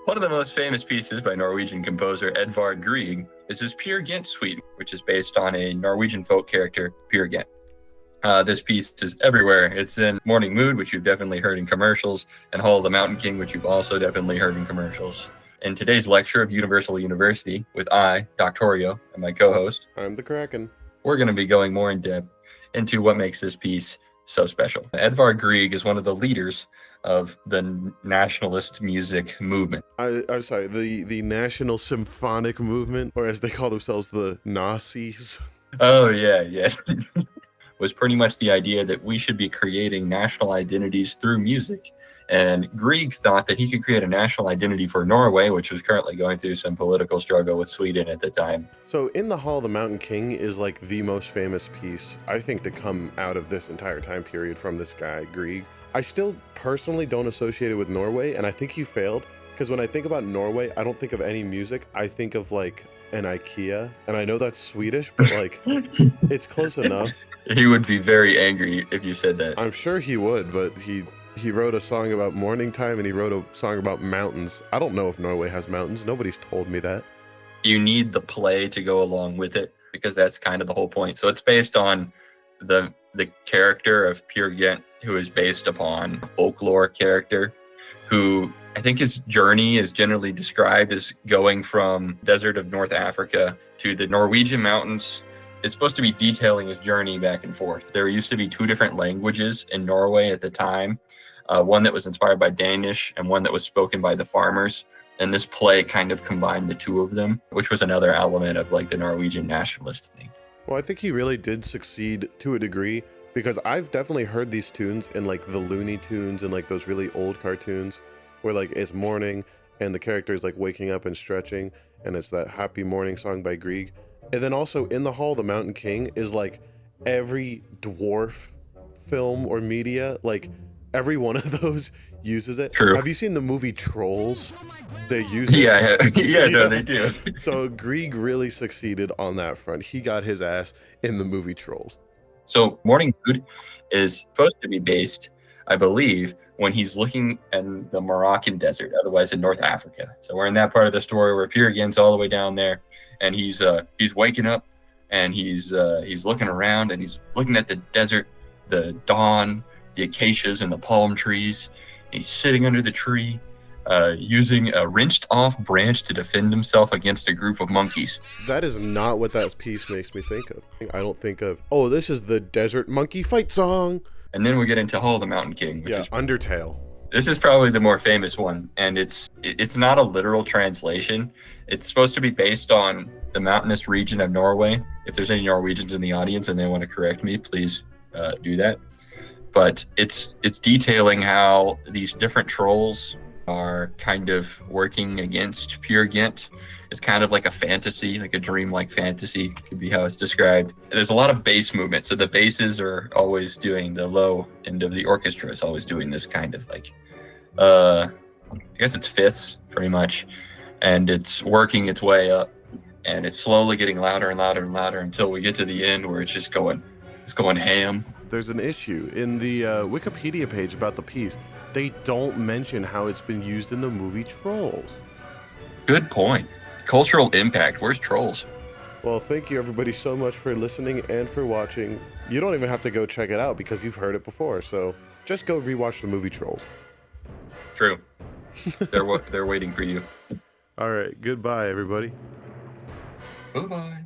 One of the most famous pieces by Norwegian composer Edvard Grieg is his Peer Gynt suite, which is based on a Norwegian folk character, Peer Gynt. This piece is everywhere. It's in Morning Mood, which you've definitely heard in commercials, and Hall of the Mountain King, which you've also definitely heard in commercials. In today's lecture of Universal University, with I, Doctorio, and my co-host, I'm the Kraken. We're going to be going more in depth into what makes this piece so special. Edvard Grieg is one of the leaders of the nationalist music movement. I'm sorry, the National Symphonic Movement, or as they call themselves, the Nazis. Oh, yeah. Was pretty much the idea that we should be creating national identities through music. And Grieg thought that he could create a national identity for Norway, which was currently going through some political struggle with Sweden at the time. So In the Hall of the Mountain King is like the most famous piece, I think, to come out of this entire time period from this guy, Grieg. I still personally don't associate it with Norway, and I think he failed, because when I think about Norway, I don't think of any music. I think of like an IKEA, and I know that's Swedish, but like it's close enough. He would be very angry if you said that. I'm sure he would, but he wrote a song about morning time, and he wrote a song about mountains. I don't know if Norway has mountains. Nobody's told me that. You need the play to go along with it, because that's kind of the whole point. So it's based on the character of Peer Gynt, who is based upon a folklore character, who I think his journey is generally described as going from desert of North Africa to the Norwegian mountains. It's supposed to be detailing his journey back and forth. There used to be two different languages in Norway at the time, one that was inspired by Danish and one that was spoken by the farmers. And this play kind of combined the two of them, which was another element of like the Norwegian nationalist thing. Well, I think he really did succeed to a degree, because I've definitely heard these tunes in like the Looney Tunes and like those really old cartoons where like it's morning and the character is like waking up and stretching, and it's that happy morning song by Grieg. And then also In the Hall of the Mountain King is like every dwarf film or media, like every one of those uses it. True. Have you seen the movie Trolls? They use it. Yeah, no, they do. So Grieg really succeeded on that front. He got his ass in the movie Trolls. So Morning Mood is supposed to be based, I believe, when he's looking in the Moroccan desert, otherwise in North Africa. So we're in that part of the story where Peer Gynt's all the way down there, and he's waking up, and he's looking around, and he's looking at the desert, the dawn, the acacias and the palm trees. And he's sitting under the tree, using a wrenched off branch to defend himself against a group of monkeys. That is not what that piece makes me think of. I don't think of, oh, this is the desert monkey fight song. And then we get into Hall of the Mountain King, which is Undertale. This is probably the more famous one, and it's not a literal translation. It's supposed to be based on the mountainous region of Norway. If there's any Norwegians in the audience and they want to correct me, please do that. But it's detailing how these different trolls are kind of working against Peer Gynt. It's kind of like a fantasy, like a dreamlike fantasy, could be how it's described. And there's a lot of bass movement, so the basses are always doing, the low end of the orchestra is always doing this kind of like, I guess it's fifths, pretty much, and it's working its way up, and it's slowly getting louder and louder and louder until we get to the end where it's going ham. There's an issue in the Wikipedia page about the piece. They don't mention how it's been used in the movie Trolls. Good point. Cultural impact. Where's Trolls? Well, thank you everybody so much for listening and for watching. You don't even have to go check it out because you've heard it before, so just go rewatch the movie Trolls. True. They're waiting for you. All right, goodbye everybody. Bye-bye.